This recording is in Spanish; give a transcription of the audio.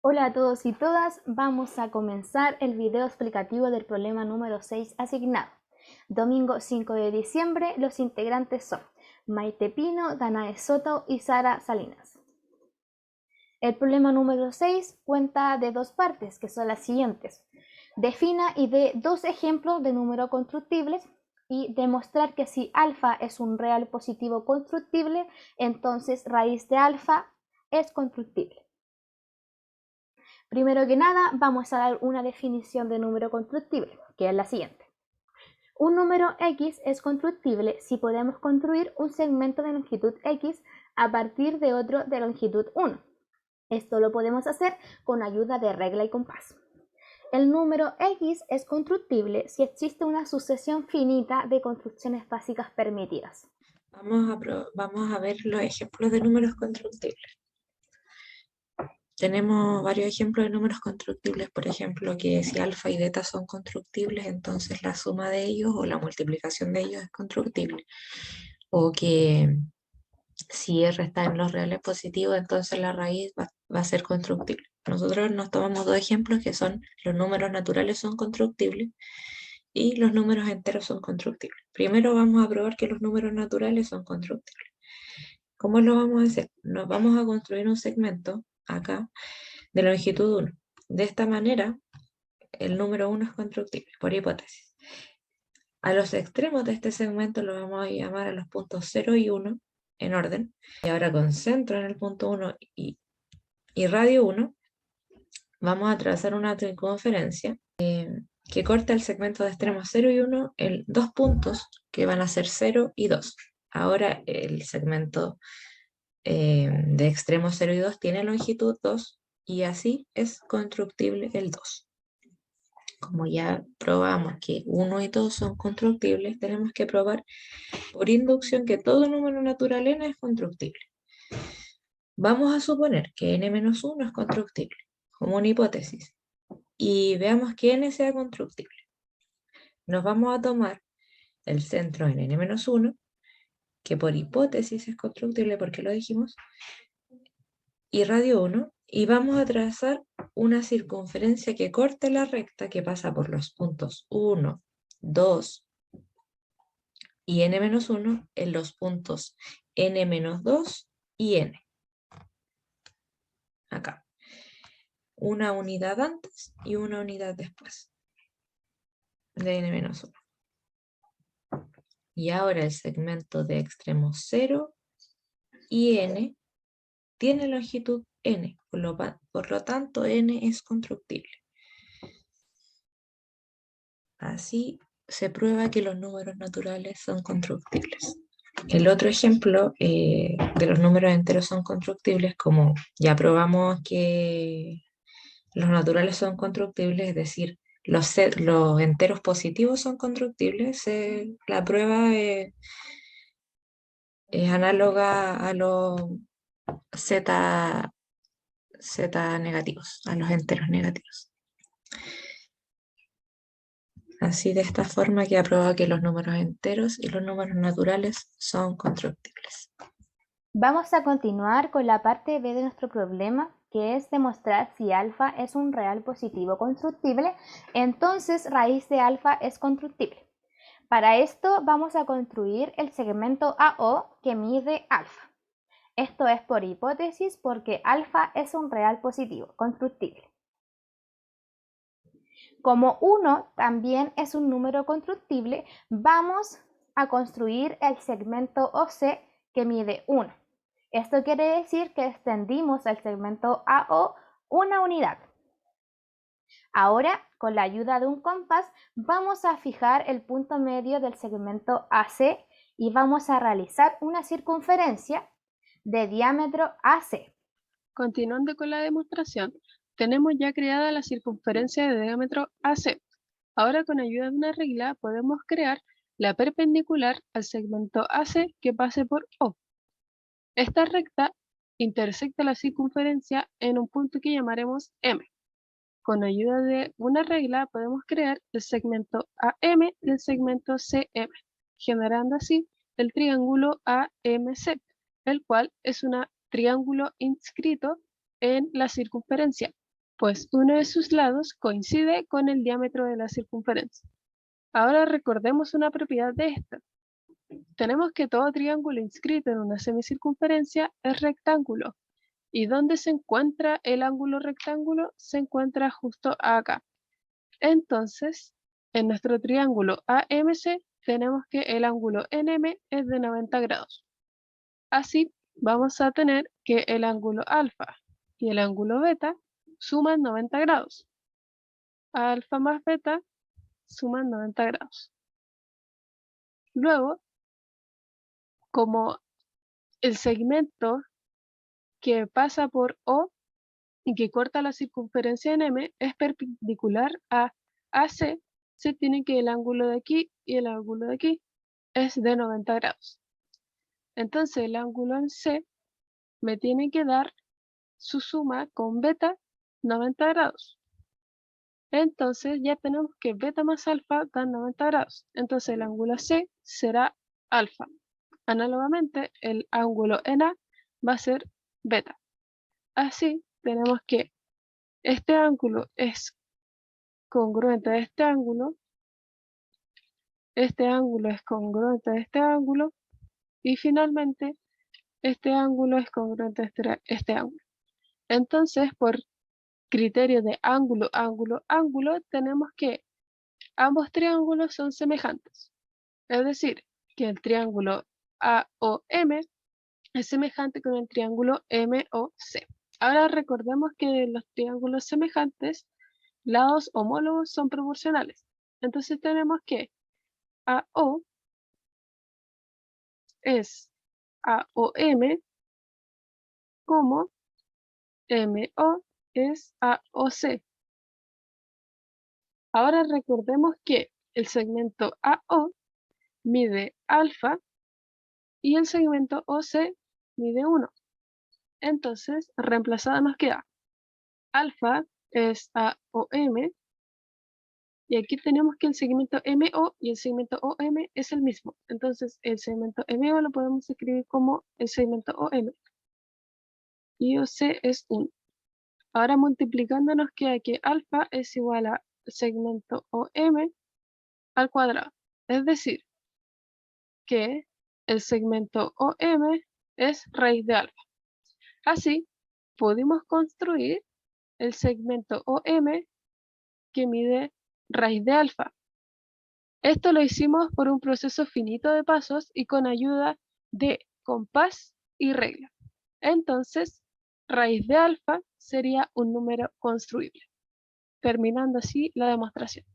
Hola a todos y todas, vamos a comenzar el video explicativo del problema número 6 asignado. Domingo 5 de diciembre, los integrantes son Maite Pino, Danae Soto y Sara Salinas. El problema número 6 cuenta de dos partes, que son las siguientes. Defina y dé dos ejemplos de números constructibles y demostrar que si alfa es un real positivo constructible, entonces raíz de alfa es constructible. Primero que nada, vamos a dar una definición de número constructible, que es la siguiente. Un número x es constructible si podemos construir un segmento de longitud x a partir de otro de longitud 1. Esto lo podemos hacer con ayuda de regla y compás. El número x es constructible si existe una sucesión finita de construcciones básicas permitidas. Vamos a ver los ejemplos de números constructibles. Tenemos varios ejemplos de números constructibles, por ejemplo, que si alfa y beta son constructibles, entonces la suma de ellos o la multiplicación de ellos es constructible. O que si R está en los reales positivos, entonces la raíz va a ser constructible. Nosotros nos tomamos dos ejemplos que son los números naturales son constructibles y los números enteros son constructibles. Primero vamos a probar que los números naturales son constructibles. ¿Cómo lo vamos a hacer? Nos vamos a construir un segmento acá de longitud 1. De esta manera, el número 1 es constructible, por hipótesis. A los extremos de este segmento lo vamos a llamar a los puntos 0 y 1 en orden. Y ahora con centro en el punto 1 y radio 1, vamos a trazar una circunferencia que corta el segmento de extremos 0 y 1 en dos puntos que van a ser 0 y 2. Ahora el segmento de extremos 0 y 2 tiene longitud 2 y así es constructible el 2. Como ya probamos que 1 y 2 son constructibles, tenemos que probar por inducción que todo número natural n es constructible. Vamos a suponer que n-1 es constructible, como una hipótesis, y veamos que n sea constructible. Nos vamos a tomar el centro en n-1, que por hipótesis es constructible porque lo dijimos, y radio 1, y vamos a trazar una circunferencia que corte la recta que pasa por los puntos 1, 2 y n-1 en los puntos n-2 y n. Acá. Una unidad antes y una unidad después de n-1. Y ahora el segmento de extremos 0 y n tiene longitud n, por lo tanto n es constructible. Así se prueba que los números naturales son constructibles. El otro ejemplo de los números enteros son constructibles, como ya probamos que los naturales son constructibles, es decir, los enteros positivos son constructibles, la prueba es análoga a los z negativos, a los enteros negativos. Así de esta forma queda probado que los números enteros y los números naturales son constructibles. Vamos a continuar con la parte B de nuestro problema, que es demostrar si alfa es un real positivo constructible, entonces raíz de alfa es constructible. Para esto vamos a construir el segmento AO que mide alfa. Esto es por hipótesis porque alfa es un real positivo constructible. Como 1 también es un número constructible, vamos a construir el segmento OC que mide 1. Esto quiere decir que extendimos el segmento AO una unidad. Ahora, con la ayuda de un compás, vamos a fijar el punto medio del segmento AC y vamos a realizar una circunferencia de diámetro AC. Continuando con la demostración, tenemos ya creada la circunferencia de diámetro AC. Ahora con ayuda de una regla podemos crear la perpendicular al segmento AC que pase por O. Esta recta intersecta la circunferencia en un punto que llamaremos M. Con ayuda de una regla podemos crear el segmento AM y el segmento CM, generando así el triángulo AMC, el cual es un triángulo inscrito en la circunferencia. pues uno de sus lados coincide con el diámetro de la circunferencia. Ahora recordemos una propiedad de esta. Tenemos que todo triángulo inscrito en una semicircunferencia es rectángulo. ¿Y dónde se encuentra el ángulo rectángulo? Se encuentra justo acá. Entonces, en nuestro triángulo AMC tenemos que el ángulo NM es de 90 grados. Así, vamos a tener que el ángulo alfa y el ángulo beta suman 90 grados. Alfa más beta suman 90 grados. Luego, como el segmento que pasa por O y que corta la circunferencia en M es perpendicular a AC, se tiene que el ángulo de aquí y el ángulo de aquí es de 90 grados. Entonces el ángulo en C me tiene que dar su suma con beta 90 grados. Entonces ya tenemos que beta más alfa dan 90 grados. Entonces el ángulo C será alfa. Análogamente, el ángulo en A va a ser beta. Así tenemos que este ángulo es congruente a este ángulo es congruente a este ángulo y finalmente este ángulo es congruente a este ángulo. Entonces, por criterio de ángulo, ángulo, ángulo, tenemos que ambos triángulos son semejantes. Es decir, que el triángulo AOM es semejante con el triángulo MOC. Ahora recordemos que los triángulos semejantes, lados homólogos son proporcionales. Entonces tenemos que AO es AOM como MO es AOC. Ahora recordemos que el segmento AO mide alfa y el segmento OC mide 1. Entonces, reemplazada nos queda alfa es AOM y aquí tenemos que el segmento MO y el segmento OM es el mismo. Entonces, el segmento MO lo podemos escribir como el segmento OM y OC es 1. Ahora multiplicando nos queda que alfa es igual a segmento OM al cuadrado. Es decir, que el segmento OM es raíz de alfa. Así, pudimos construir el segmento OM que mide raíz de alfa. Esto lo hicimos por un proceso finito de pasos y con ayuda de compás y regla. Entonces, raíz de alfa sería un número construible, terminando así la demostración.